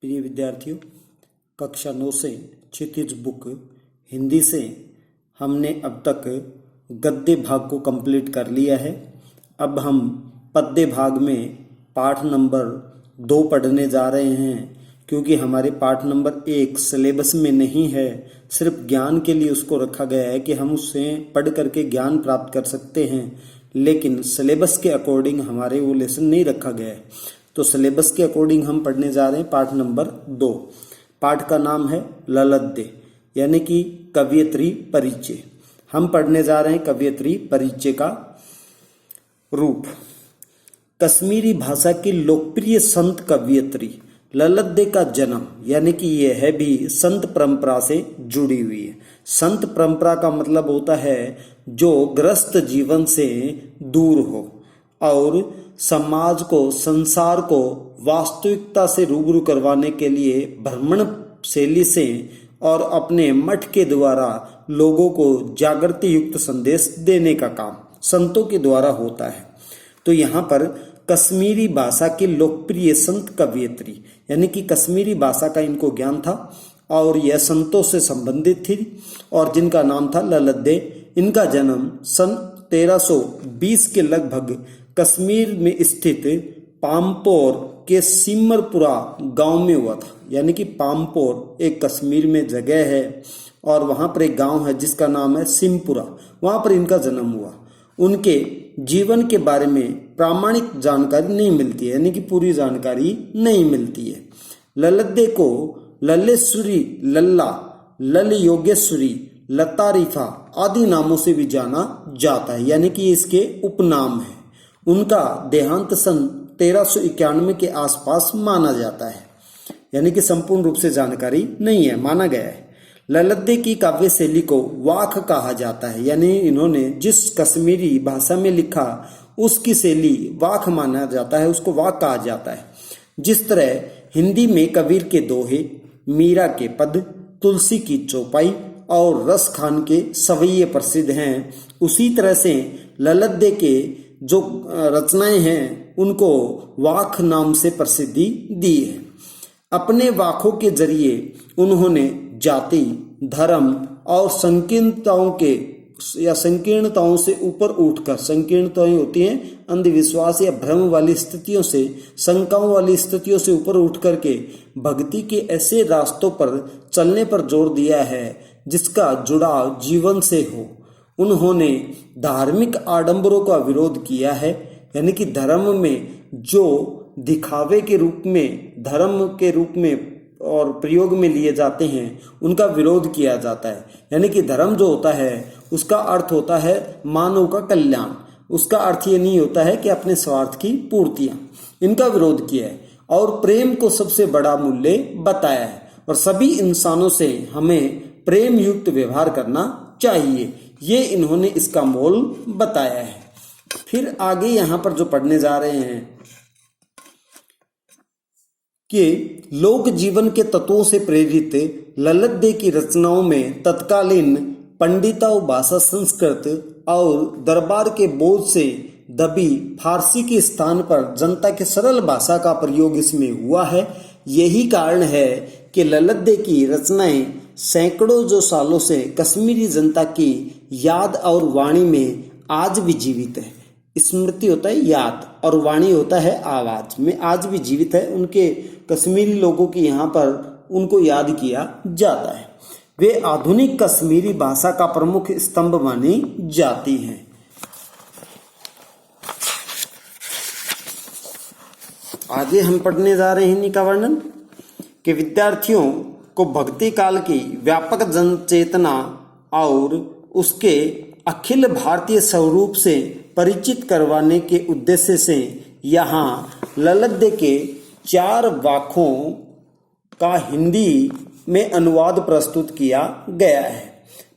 प्रिय विद्यार्थियों, कक्षा 9 से क्षितिज बुक हिंदी से हमने अब तक गद्य भाग को कंप्लीट कर लिया है। अब हम पद्य भाग में पाठ नंबर 2 पढ़ने जा रहे हैं, क्योंकि हमारे पाठ नंबर 1 सिलेबस में नहीं है, सिर्फ ज्ञान के लिए उसको रखा गया है कि हम उससे पढ़ करके ज्ञान प्राप्त कर सकते हैं, लेकिन सिलेबस के अकॉर्डिंग हमारे वो लेसन नहीं रखा गया है। तो सिलेबस के अकॉर्डिंग हम पढ़ने जा रहे हैं पाठ नंबर 2। पाठ का नाम है ललद्य, यानी कि कवयित्री परिचय। हम पढ़ने जा रहे हैं कवयित्री परिचय का रूप। कश्मीरी भाषा की लोकप्रिय संत कवयित्री ललद्य का जन्म, यानी कि यह भी संत परंपरा से जुड़ी हुई है। संत परंपरा का मतलब होता है जो ग्रस्त जीवन से दूर हो और समाज को, संसार को वास्तविकता से रूबरू करवाने के लिए भ्रमण शैली से और अपने मठ के द्वारा लोगों को जागृति युक्त संदेश देने का काम संतों के द्वारा होता है। तो यहाँ पर कश्मीरी भाषा की लोकप्रिय संत कवयित्री, यानी कि कश्मीरी भाषा का इनको ज्ञान था और यह संतों से संबंधित थी और जिनका नाम था ललद्य। इनका जन्म सन 1320 के लगभग कश्मीर में स्थित पामपोर के सिमरपुरा गांव में हुआ था। यानी कि पामपोर एक कश्मीर में जगह है और वहां पर एक गांव है जिसका नाम है सिमपुरा, वहां पर इनका जन्म हुआ। उनके जीवन के बारे में प्रामाणिक जानकारी नहीं मिलती है, यानी कि पूरी जानकारी नहीं मिलती है। ललद्य को लल्लेश्वरी, लल्ला, लल योगेश्वरी, लतारिफा आदि नामों से भी जाना जाता है, यानी कि इसके उपनाम है। उनका देहांत सन 1391 के आसपास माना जाता है, यानी कि संपूर्ण रूप से जानकारी नहीं है, माना गया है। ललद्य की काव्य शैली को वाक कहा जाता है, यानी इन्होंने जिस कश्मीरी भाषा में लिखा उसकी शैली वाक माना जाता है, उसको वाक कहा जाता है। जिस तरह हिंदी में कबीर के दोहे, मीरा के पद, तुलसी की चौपाई और रस खान के सवैये प्रसिद्ध हैं, उसी तरह से ललद्य के जो रचनाएं हैं उनको वाक नाम से प्रसिद्धि दी है। अपने वाकों के जरिए उन्होंने जाति, धर्म और संकीर्णताओं से ऊपर उठकर, संकीर्णताएं होती हैं अंधविश्वास या भ्रम वाली स्थितियों से, शंकाओं वाली स्थितियों से ऊपर उठ करके भक्ति के ऐसे रास्तों पर चलने पर जोर दिया है जिसका जुड़ाव जीवन से हो। उन्होंने धार्मिक आडंबरों का विरोध किया है, यानी कि धर्म में जो दिखावे के रूप में, धर्म के रूप में और प्रयोग में लिए जाते हैं उनका विरोध किया जाता है। यानी कि धर्म जो होता है उसका अर्थ होता है मानव का कल्याण, उसका अर्थ ये नहीं होता है कि अपने स्वार्थ की पूर्तियां। इनका विरोध किया है और प्रेम को सबसे बड़ा मूल्य बताया है और सभी इंसानों से हमें प्रेम युक्त व्यवहार करना चाहिए, ये इन्होंने इसका मोल बताया है। फिर आगे यहाँ पर जो पढ़ने जा रहे हैं कि लोक जीवन के तत्वों से प्रेरित ललद्य की रचनाओं में तत्कालीन पंडिताओं, भाषा संस्कृत और दरबार के बोझ से दबी फारसी के स्थान पर जनता के सरल भाषा का प्रयोग इसमें हुआ है। यही कारण है कि ललद्य की रचनाएं सैकड़ों जो सालों से कश्मीरी जनता की याद और वाणी में आज भी जीवित है। स्मृति होता है याद और वाणी होता है आवाज में, आज भी जीवित है। उनके कश्मीरी लोगों की यहाँ पर उनको याद किया जाता है। वे आधुनिक कश्मीरी भाषा का प्रमुख स्तंभ मानी जाती हैं। आगे हम पढ़ने जा रहे हैं इन्हीं का वर्णन कि विद्यार्थियों को भक्ति काल की व्यापक जन चेतना और उसके अखिल भारतीय स्वरूप से परिचित करवाने के उद्देश्य से यहाँ ललद्य के 4 वाकों का हिंदी में अनुवाद प्रस्तुत किया गया है।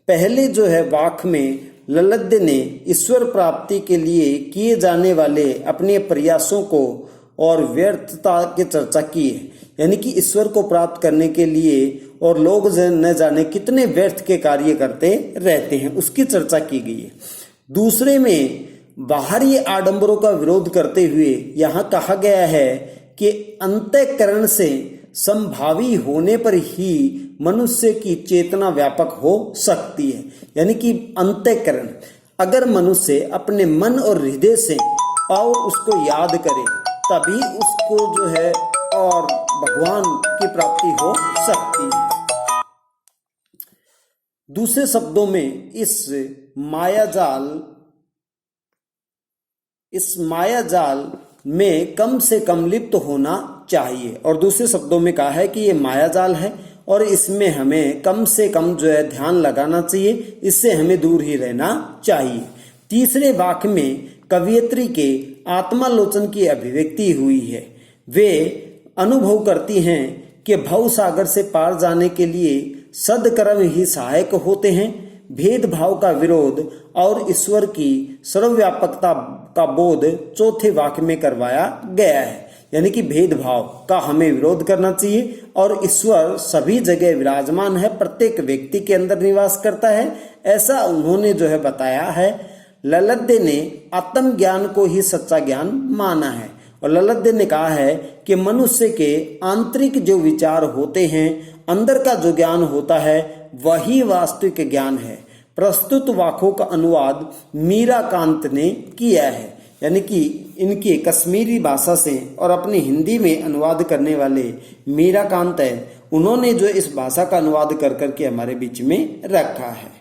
पहले जो है वाक में ललद्य ने ईश्वर प्राप्ति के लिए किए जाने वाले अपने प्रयासों को और व्यर्थता की चर्चा की है, यानी कि ईश्वर को प्राप्त करने के लिए और लोग न जाने कितने व्यर्थ के कार्य करते रहते हैं, उसकी चर्चा की गई है। दूसरे में बाहरी आडंबरों का विरोध करते हुए यहाँ कहा गया है कि अंतःकरण से संभावी होने पर ही मनुष्य की चेतना व्यापक हो सकती है। यानी कि अंतःकरण, अगर मनुष्य अपने मन और हृदय से और उसको याद करे तभी उसको जो है और भगवान की प्राप्ति हो सकती है। दूसरे शब्दों में इस मायाजाल में कम से कम लिप्त होना चाहिए। और दूसरे शब्दों में कहा है कि ये मायाजाल है और इसमें हमें कम से कम जो है ध्यान लगाना चाहिए, इससे हमें दूर ही रहना चाहिए। तीसरे वाक्य में कवयित्री के आत्मालोचन की अभिव्यक्ति हुई है। वे अनुभव करती हैं कि भव सागर से पार जाने के लिए सद्कर्म ही सहायक होते हैं। भेदभाव का विरोध और ईश्वर की सर्वव्यापकता का बोध चौथे वाक्य में करवाया गया है। यानी कि भेदभाव का हमें विरोध करना चाहिए और ईश्वर सभी जगह विराजमान है, प्रत्येक व्यक्ति के अंदर निवास करता है, ऐसा उन्होंने जो है बताया है। ललद्दे ने आत्म ज्ञान को ही सच्चा ज्ञान माना है और ललद्दे ने कहा है कि मनुष्य के आंतरिक जो विचार होते हैं, अंदर का जो ज्ञान होता है, वही वास्तविक ज्ञान है। प्रस्तुत वाक्यों का अनुवाद मीराकांत ने किया है। यानी कि इनके कश्मीरी भाषा से और अपनी हिंदी में अनुवाद करने वाले मीराकांत है, उन्होंने जो इस भाषा का अनुवाद कर करके हमारे बीच में रखा है।